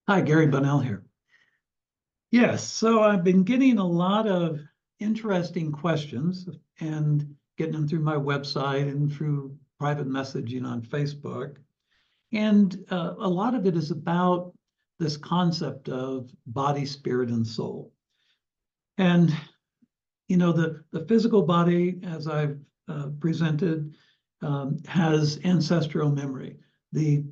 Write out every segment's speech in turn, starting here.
Hi, Gary Bunnell here. Yes, so I've been getting a lot of interesting questions and getting them through my website and through private messaging on Facebook. And a lot of it is about this concept of body, spirit, and soul. And, the physical body, as I've presented, has ancestral memory. The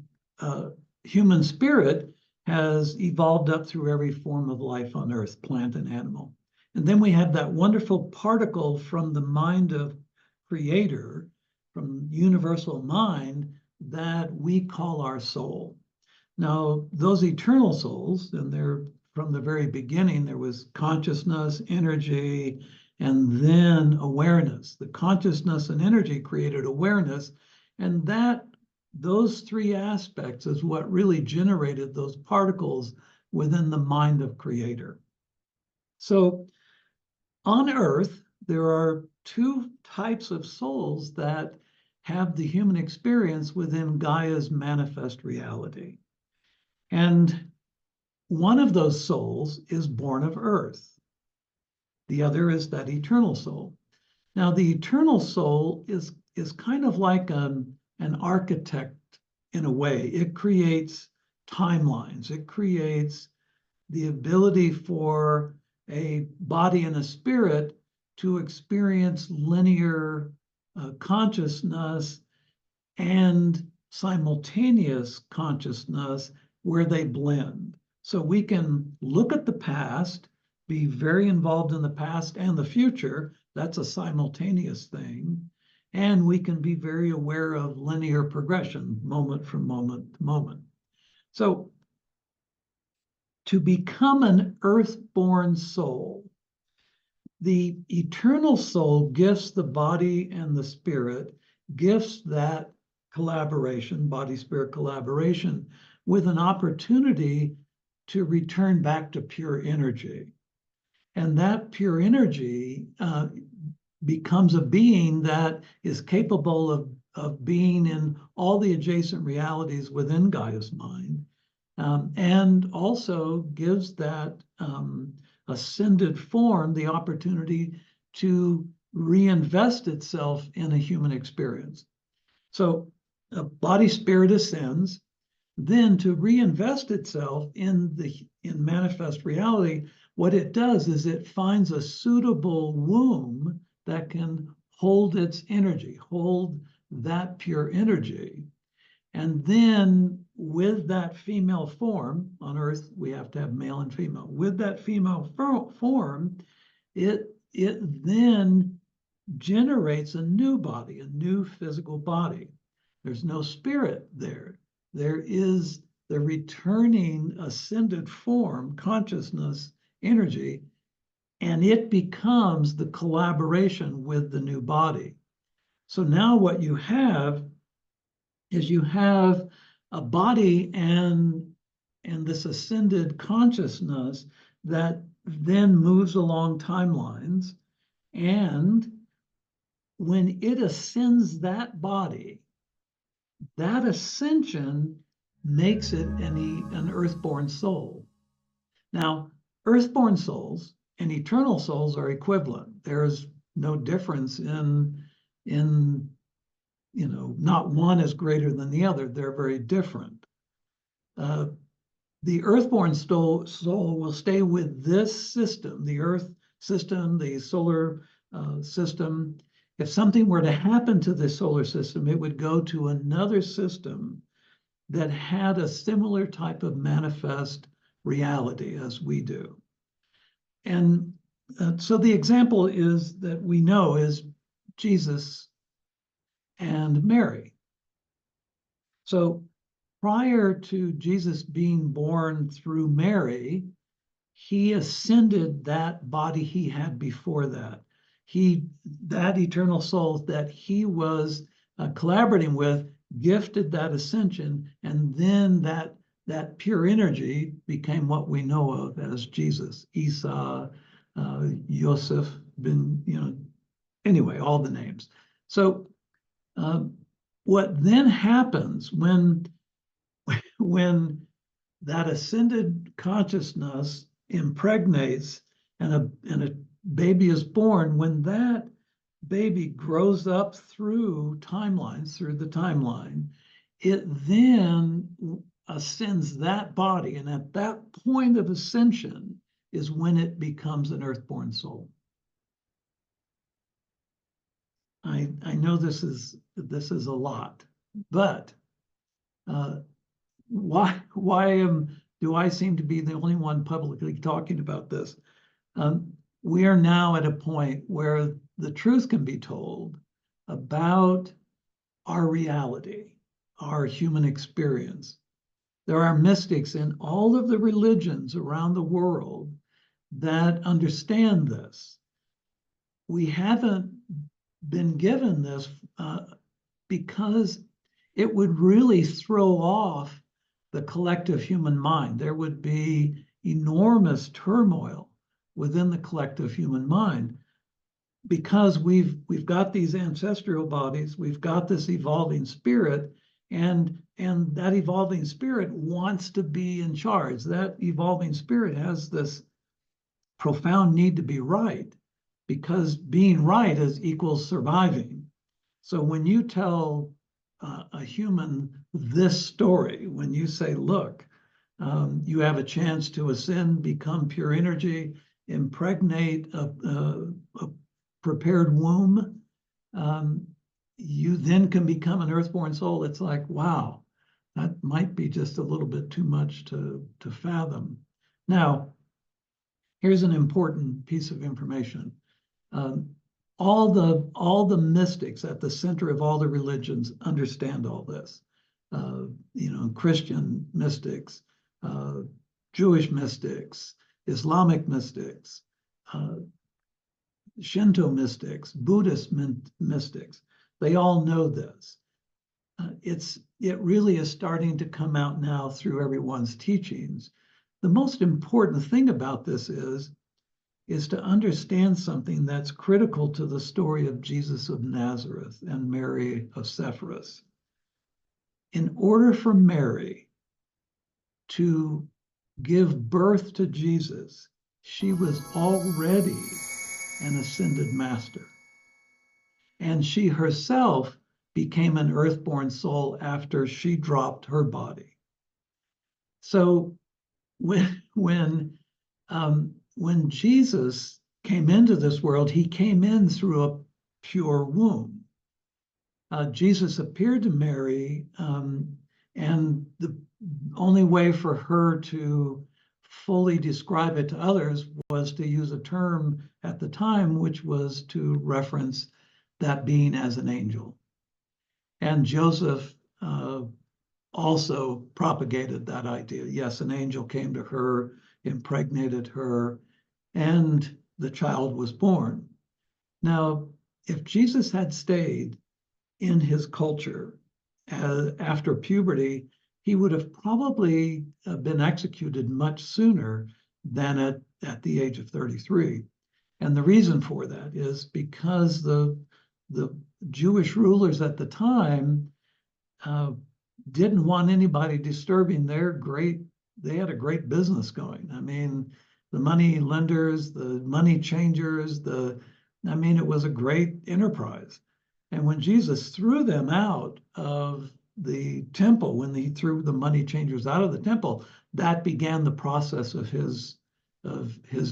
human spirit has evolved up through every form of life on Earth, plant and animal. And then we have that wonderful particle from the mind of Creator, from universal mind, that we call our soul. Now, those eternal souls, and they're from the very beginning, there was consciousness, energy, and then awareness. The consciousness and energy created awareness, and those three aspects is what really generated those particles within the mind of Creator. So on Earth, there are two types of souls that have the human experience within Gaia's manifest reality. And one of those souls is born of Earth. The other is that eternal soul. Now, the eternal soul is kind of like an architect in a way. It creates timelines. It creates the ability for a body and a spirit to experience linear consciousness and simultaneous consciousness where they blend. So we can look at the past, be very involved in the past and the future. That's a simultaneous thing. And we can be very aware of linear progression, moment from moment to moment. So to become an earth-born soul, the eternal soul gifts the body and the spirit, gifts that collaboration, body-spirit collaboration, with an opportunity to return back to pure energy. And that pure energy becomes a being that is capable of being in all the adjacent realities within Gaia's mind, and also gives that ascended form the opportunity to reinvest itself in a human experience. So a body spirit ascends, then to reinvest itself in manifest reality, what it does is it finds a suitable womb that can hold its energy, hold that pure energy. And then with that female form, on Earth, we have to have male and female. With that female form, it then generates a new body, a new physical body. There's no spirit there. There is the returning ascended form, consciousness, energy, and it becomes the collaboration with the new body. So now what you have is you have a body and this ascended consciousness that then moves along timelines. And when it ascends that body, that ascension makes it an earthborn soul. Now, earthborn souls and eternal souls are equivalent. There's no difference in not one is greater than the other. They're very different. The earthborn soul will stay with this system, the Earth system, the solar system. If something were to happen to the solar system, it would go to another system that had a similar type of manifest reality as we do. And so the example is that we know is Jesus and Mary. So prior to Jesus being born through Mary, he ascended that body he had before that. That eternal soul that he was collaborating with gifted that ascension, and then that pure energy became what we know of as Jesus, Isa, Yosef, anyway, all the names. So what then happens when that ascended consciousness impregnates and a baby is born. When that baby grows up through the timeline, it then ascends that body. And at that point of ascension is when it becomes an earthborn soul. I know this is a lot, but why do I seem to be the only one publicly talking about this? We are now at a point where the truth can be told about our reality, our human experience. There are mystics in all of the religions around the world that understand this. We haven't been given this because it would really throw off the collective human mind. There would be enormous turmoil within the collective human mind because we've got these ancestral bodies, we've got this evolving spirit, and that evolving spirit wants to be in charge. That evolving spirit has this profound need to be right, because being right is equals surviving. So when you tell a human this story, when you say, look, you have a chance to ascend, become pure energy, impregnate a prepared womb, you then can become an earthborn soul. It's like, wow, that might be just a little bit too much to fathom. Now, here's an important piece of information. All the mystics at the center of all the religions understand all this. Christian mystics, Jewish mystics, Islamic mystics, Shinto mystics, Buddhist mystics. They all know this. It really is starting to come out now through everyone's teachings. The most important thing about this is to understand something that's critical to the story of Jesus of Nazareth and Mary of Sepphoris. In order for Mary to give birth to Jesus, she was already an ascended master. And she herself became an earthborn soul after she dropped her body. So when Jesus came into this world, he came in through a pure womb. Jesus appeared to Mary, and the only way for her to fully describe it to others was to use a term at the time, which was to reference that being as an angel. And Joseph also propagated that idea. Yes, an angel came to her, impregnated her, and the child was born. Now, if Jesus had stayed in his culture after puberty, he would have probably been executed much sooner than at the age of 33. And the reason for that is because the Jewish rulers at the time didn't want anybody disturbing they had a great business going. I mean, the money lenders, the money changers, it was a great enterprise. And when Jesus threw them out of the temple, when he threw the money changers out of the temple, that began the process of his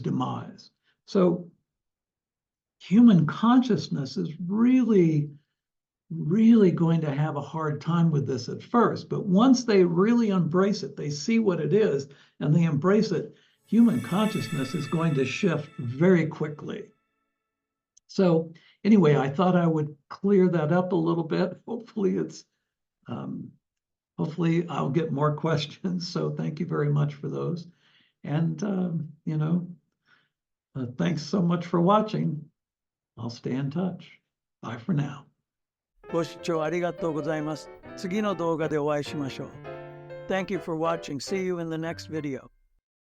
demise. So human consciousness is really, really going to have a hard time with this at first. But once they really embrace it, they see what it is, and they embrace it, human consciousness is going to shift very quickly. So anyway, I thought I would clear that up a little bit. Hopefully I'll get more questions. So thank you very much for those. And, thanks so much for watching. I'll stay in touch. Bye for now. ご視聴ありがとうございます。次の動画でお会いしましょう。Thank you for watching. See you in the next video.